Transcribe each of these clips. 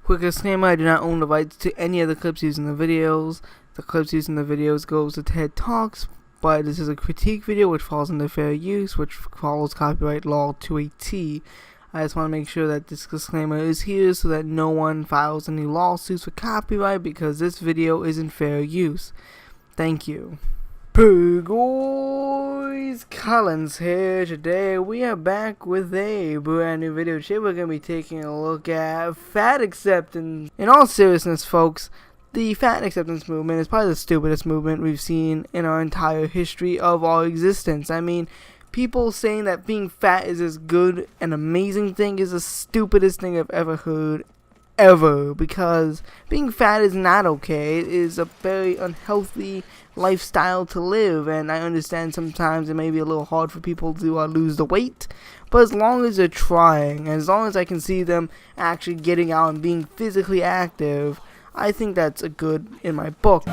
Quick disclaimer, I do not own the rights to any of the clips used in the videos. The clips used in the videos goes to TED Talks, but this is a critique video which falls under fair use, which follows copyright law to a T. I just want to make sure that this disclaimer is here so that no one files any lawsuits for copyright because this video isn't fair use. Thank you. Hey guys, Collins here. Today we are back with a brand new video. Today we're going to be taking a look at fat acceptance. In all seriousness, folks, the fat acceptance movement is probably the stupidest movement we've seen in our entire history of our existence. I mean, people saying that being fat is this good and amazing thing is the stupidest thing I've ever heard. Ever, because being fat is not okay. It is a very unhealthy lifestyle to live, and I understand sometimes it may be a little hard for people to lose the weight, but as long as they're trying, as long as I can see them actually getting out and being physically active, I think that's a good in my book.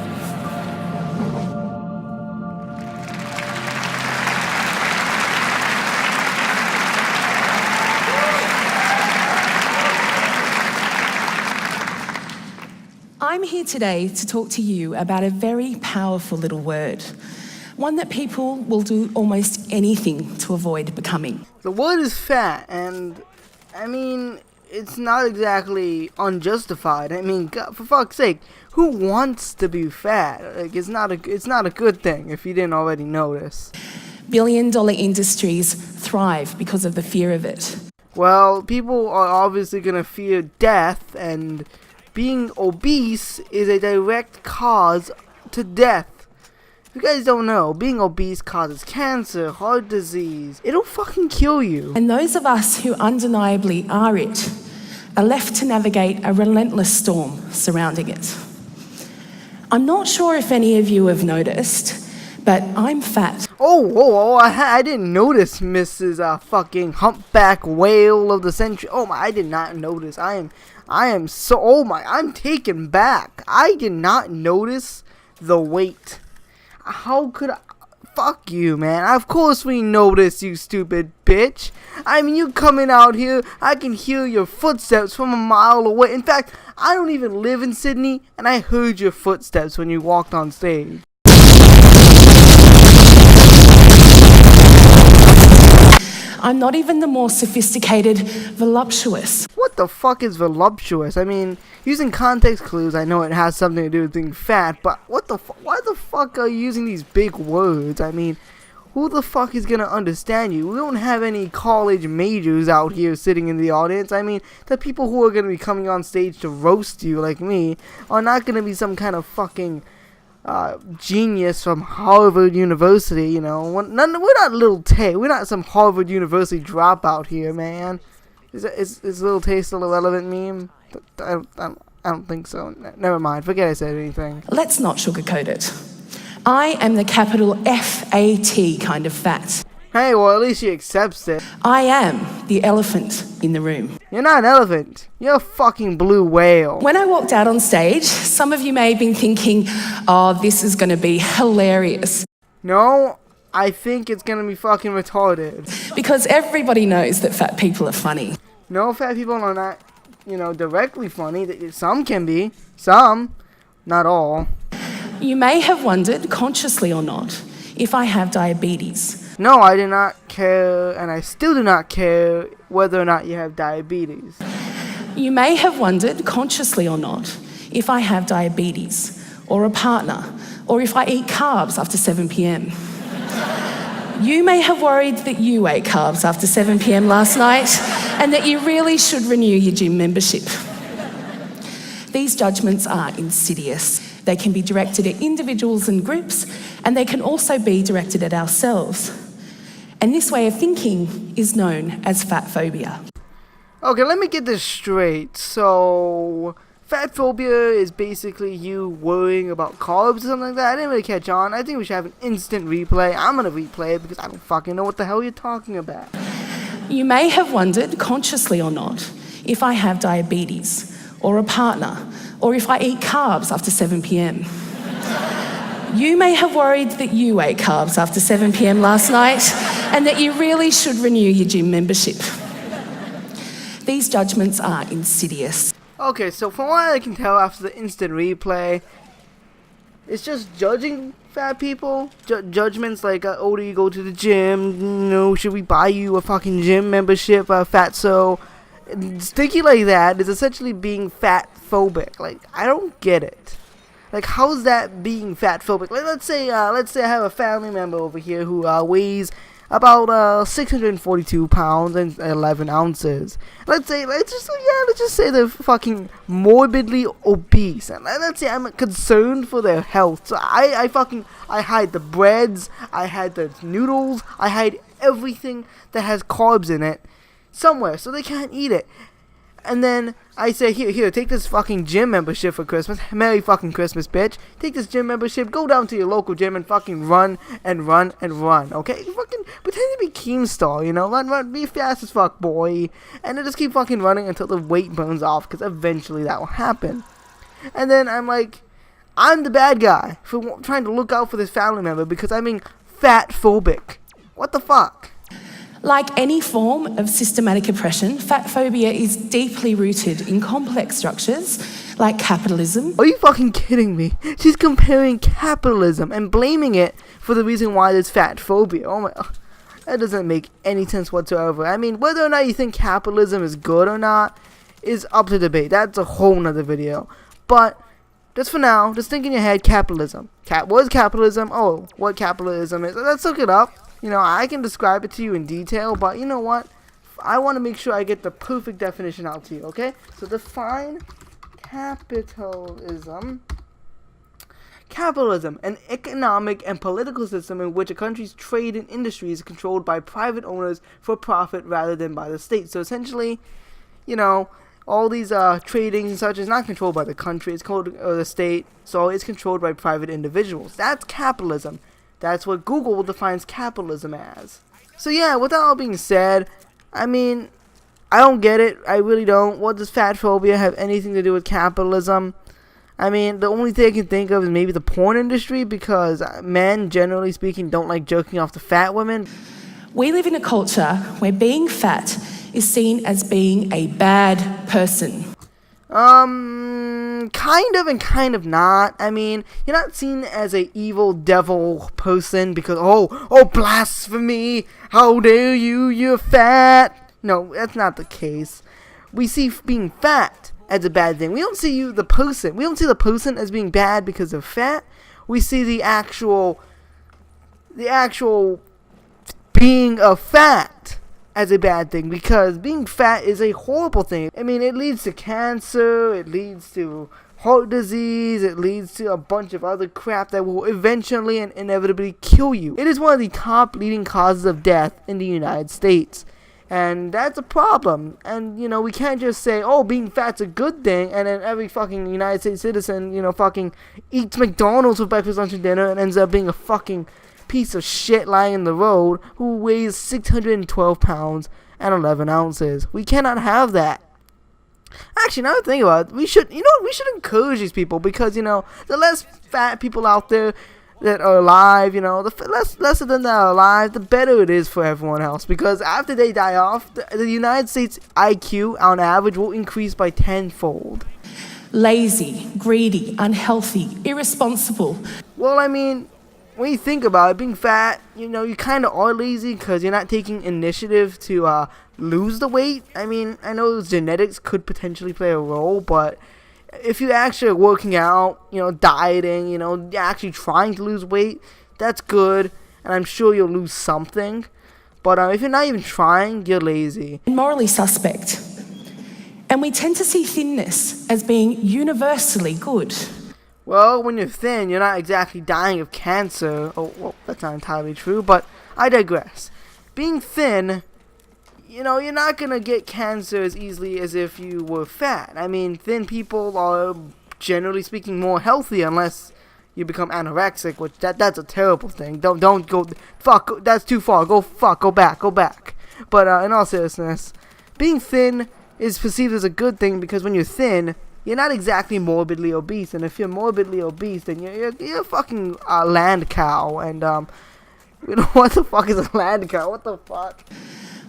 I'm here today to talk to you about a very powerful little word, one that people will do almost anything to avoid becoming. The word is fat, and I mean, it's not exactly unjustified. I mean, God, for fuck's sake, who wants to be fat? Like, it's not a good thing if you didn't already notice. Billion-dollar industries thrive because of the fear of it. Well, people are obviously gonna fear death, and being obese is a direct cause to death. If you guys don't know, being obese causes cancer, heart disease. It'll fucking kill you. And those of us who undeniably are it are left to navigate a relentless storm surrounding it. I'm not sure if any of you have noticed, but I'm fat. I didn't notice, Mrs. Fucking humpback whale of the century. I did not notice. I'm taken back. I did not notice the weight. How could I? Fuck you, man. Of course we notice, you stupid bitch. I mean, you coming out here, I can hear your footsteps from a mile away. In fact, I don't even live in Sydney, and I heard your footsteps when you walked on stage. I'm not even the more sophisticated voluptuous. What the fuck is voluptuous? I mean, using context clues, I know it has something to do with being fat, but why the fuck are you using these big words? I mean, who the fuck is gonna understand you? We don't have any college majors out here sitting in the audience. I mean, the people who are gonna be coming on stage to roast you like me are not gonna be some kind of fucking genius from Harvard University, you know. We're not Little Tay. We're not some Harvard University dropout here, man. Is Little Tay still a relevant meme? I don't think so. Never mind. Forget I said anything. Let's not sugarcoat it. I am the capital F-A-T kind of fat. Hey, well, at least she accepts it. I am the elephant in the room. You're not an elephant. You're a fucking blue whale. When I walked out on stage, some of you may have been thinking, oh, this is going to be hilarious. No, I think it's going to be fucking retarded. Because everybody knows that fat people are funny. No, fat people are not, directly funny. Some can be. Some. Not all. You may have wondered, consciously or not, if I have diabetes. No, I do not care, and I still do not care whether or not you have diabetes. You may have wondered, consciously or not, if I have diabetes, or a partner, or if I eat carbs after 7 p.m. You may have worried that you ate carbs after 7 p.m. last night, and that you really should renew your gym membership. These judgments are insidious. They can be directed at individuals and groups, and they can also be directed at ourselves. And this way of thinking is known as fat phobia. Okay, let me get this straight. So, fat phobia is basically you worrying about carbs or something like that. I didn't really catch on. I think we should have an instant replay. I'm gonna replay it because I don't fucking know what the hell you're talking about. You may have wondered, consciously or not, if I have diabetes, or a partner, or if I eat carbs after 7 p.m. You may have worried that you ate carbs after 7 p.m. last night, and that you really should renew your gym membership. These judgments are insidious. Okay, so from what I can tell after the instant replay, it's just judging fat people. Judgments like, oh, do you go to the gym? No, should we buy you a fucking gym membership, fatso? Thinking like that is essentially being fat phobic. Like, I don't get it. Like, how's that being fat phobic? Like, let's say I have a family member over here who weighs about 642 pounds and 11 ounces. Let's just say they're fucking morbidly obese, and let's say I'm concerned for their health. So I hide the breads, I hide the noodles, I hide everything that has carbs in it somewhere so they can't eat it. And then I say, here, take this fucking gym membership for Christmas. Merry fucking Christmas, bitch. Take this gym membership, go down to your local gym and fucking run, okay? Fucking pretend to be Keemstar, you know? Run, be fast as fuck, boy. And then just keep fucking running until the weight burns off, because eventually that will happen. And then I'm like, I'm the bad guy for trying to look out for this family member because I'm being fat phobic. What the fuck? Like any form of systematic oppression, fat phobia is deeply rooted in complex structures like capitalism. Are you fucking kidding me? She's comparing capitalism and blaming it for the reason why there's fat phobia. Oh my, that doesn't make any sense whatsoever. I mean, whether or not you think capitalism is good or not is up to debate. That's a whole nother video. But just for now, just think in your head, capitalism. What is capitalism? Oh, what capitalism is? Let's look it up. You know, I can describe it to you in detail, but you know what? I want to make sure I get the perfect definition out to you, okay? So define capitalism. Capitalism, an economic and political system in which a country's trade and industry is controlled by private owners for profit rather than by the state. So essentially, you know, all these trading and such is not controlled by the country, it's controlled the state, so it's controlled by private individuals. That's capitalism. That's what Google defines capitalism as. So yeah, with that all being said, I mean, I don't get it. I really don't. What does fat phobia have anything to do with capitalism? I mean, the only thing I can think of is maybe the porn industry, because men, generally speaking, don't like jerking off to fat women. We live in a culture where being fat is seen as being a bad person. Kind of and kind of not. I mean, you're not seen as a evil devil person because, oh, blasphemy, how dare you, you're fat. No, that's not the case. We see being fat as a bad thing. We don't see the person as being bad because they're fat. We see the actual being of fat as a bad thing, because being fat is a horrible thing. I mean, it leads to cancer, it leads to heart disease, it leads to a bunch of other crap that will eventually and inevitably kill you. It is one of the top leading causes of death in the United States. And that's a problem. And, you know, we can't just say, oh, being fat's a good thing, and then every fucking United States citizen, you know, fucking eats McDonald's for breakfast, lunch, and dinner and ends up being a fucking piece of shit lying in the road who weighs 612 pounds and 11 ounces. We cannot have that. Actually, now that I think about it, we should encourage these people, because, you know, the less fat people out there that are alive, you know, the less of them that are alive, the better it is for everyone else, because after they die off, the United States IQ on average will increase by tenfold. Lazy, greedy, unhealthy, irresponsible. Well, I mean, when you think about it, being fat, you know, you kind of are lazy because you're not taking initiative to lose the weight. I mean, I know genetics could potentially play a role, but if you actually are working out, you know, dieting, you know, actually trying to lose weight, that's good, and I'm sure you'll lose something. But if you're not even trying, you're lazy. Morally suspect. And we tend to see thinness as being universally good. Well, when you're thin, you're not exactly dying of cancer. Oh, well, that's not entirely true, but I digress. Being thin, you know, you're not gonna get cancer as easily as if you were fat. I mean, thin people are, generally speaking, more healthy unless you become anorexic, which that's a terrible thing. Don't go, fuck, that's too far. Go back. But in all seriousness, being thin is perceived as a good thing, because when you're thin, you're not exactly morbidly obese, and if you're morbidly obese, then you're a fucking land cow, and you know, what the fuck is a land cow? What the fuck?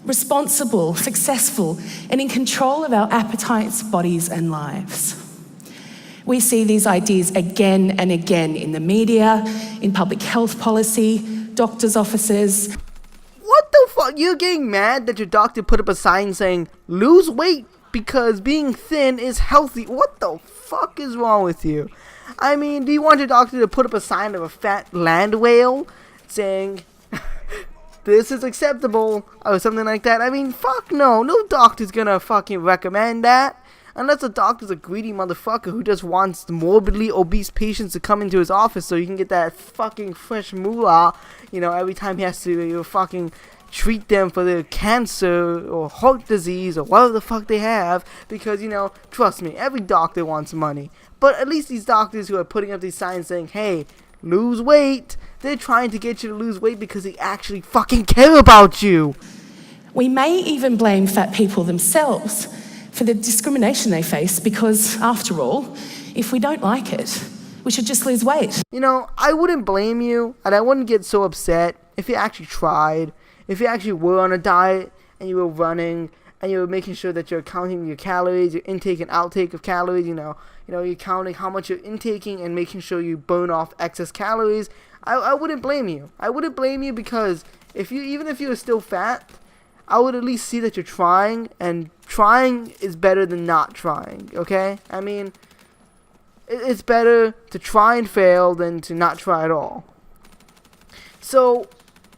responsible, successful, and in control of our appetites, bodies, and lives. We see these ideas again and again in the media, in public health policy, doctors' offices. What the fuck? You're getting mad that your doctor put up a sign saying, lose weight because being thin is healthy. What the fuck is wrong with you? I mean, do you want your doctor to put up a sign of a fat land whale saying, this is acceptable, or something like that? I mean, fuck no. No doctor's gonna fucking recommend that. Unless the doctor's a greedy motherfucker who just wants morbidly obese patients to come into his office so he can get that fucking fresh moolah, you know, every time he has to fucking treat them for their cancer or heart disease or whatever the fuck they have. Because, you know, trust me, every doctor wants money. But at least these doctors who are putting up these signs saying, hey, lose weight, they're trying to get you to lose weight because they actually fucking care about you. We may even blame fat people themselves for the discrimination they face because, after all, if we don't like it, we should just lose weight. You know, I wouldn't blame you, and I wouldn't get so upset if you actually tried, if you actually were on a diet, and you were running, and you were making sure that you're counting your calories, your intake and outtake of calories, you know, you're counting how much you're intaking and making sure you burn off excess calories. I wouldn't blame you. I wouldn't blame you because even if you were still fat, I would at least see that you're trying, and trying is better than not trying, okay? I mean, it's better to try and fail than to not try at all. So,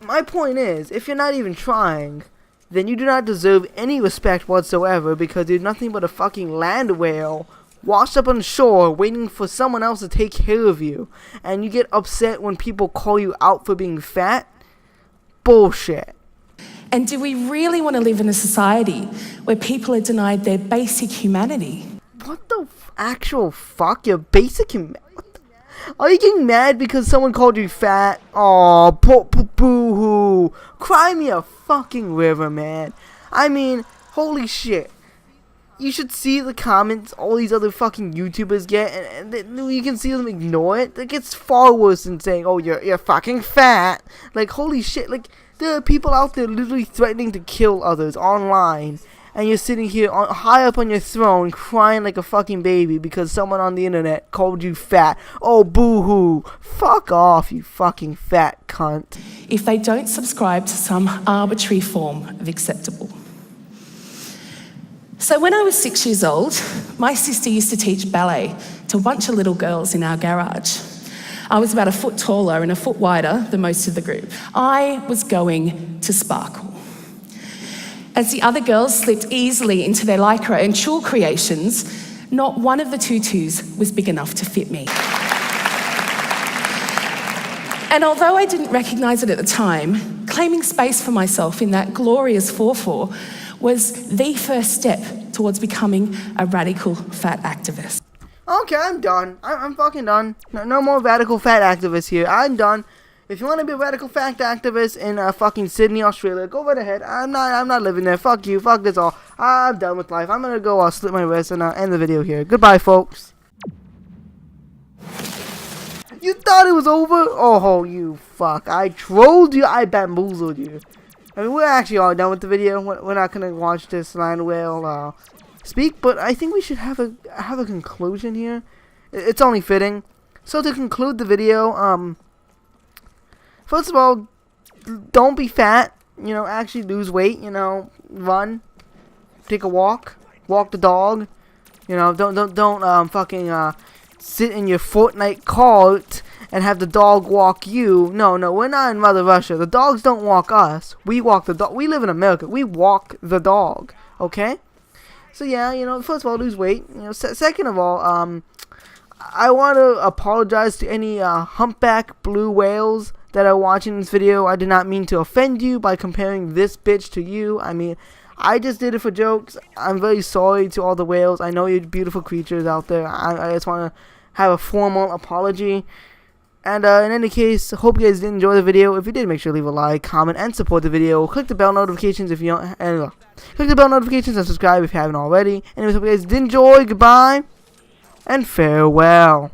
my point is, if you're not even trying, then you do not deserve any respect whatsoever because you're nothing but a fucking land whale washed up on shore waiting for someone else to take care of you. And you get upset when people call you out for being fat? Bullshit. And do we really want to live in a society where people are denied their basic humanity? What the actual fuck? Your basic humanity? Are you getting mad because someone called you fat? Aw, boo-hoo. Cry me a fucking river, man. I mean, holy shit. You should see the comments all these other fucking YouTubers get, and you can see them ignore it. It gets far worse than saying, oh, you're fucking fat. Like, holy shit, like, there are people out there literally threatening to kill others online, and you're sitting here high up on your throne crying like a fucking baby because someone on the internet called you fat. Oh, boo-hoo. Fuck off, you fucking fat cunt. If they don't subscribe to some arbitrary form of acceptable. So when I was 6 years old, my sister used to teach ballet to a bunch of little girls in our garage. I was about a foot taller and a foot wider than most of the group. I was going to sparkle. As the other girls slipped easily into their lycra and tulle creations, not one of the tutus was big enough to fit me. And although I didn't recognise it at the time, claiming space for myself in that glorious 4-4 was the first step towards becoming a radical fat activist. Okay, I'm done. I'm fucking done. No more radical fat activists here. I'm done. If you want to be a radical fat activist in fucking Sydney, Australia, go right ahead. I'm not living there. Fuck you. Fuck this all. I'm done with life. I'm gonna go slit my wrist and end the video here. Goodbye, folks. You thought it was over? Oh, you fuck. I trolled you. I bamboozled you. I mean, we're actually all done with the video. We're not gonna watch this land whale speak, but I think we should have a conclusion here. It's only fitting. So to conclude the video, first of all, don't be fat. You know, actually lose weight. You know, run, take a walk the dog. You know, don't fucking sit in your Fortnite cart and have the dog walk you. No, we're not in Mother Russia. The dogs don't walk us. We walk the dog. We live in America. We walk the dog. Okay. So yeah, you know, first of all, lose weight. You know, second of all, I want to apologize to any humpback blue whales that are watching this video. I did not mean to offend you by comparing this bitch to you. I mean, I just did it for jokes. I'm very sorry to all the whales. I know you're beautiful creatures out there. I just want to have a formal apology. And in any case, hope you guys did enjoy the video. If you did, make sure to leave a like, comment, and support the video. Click the bell notifications if you don't. And click the bell notifications and subscribe if you haven't already. Anyways, hope you guys did enjoy. Goodbye and farewell.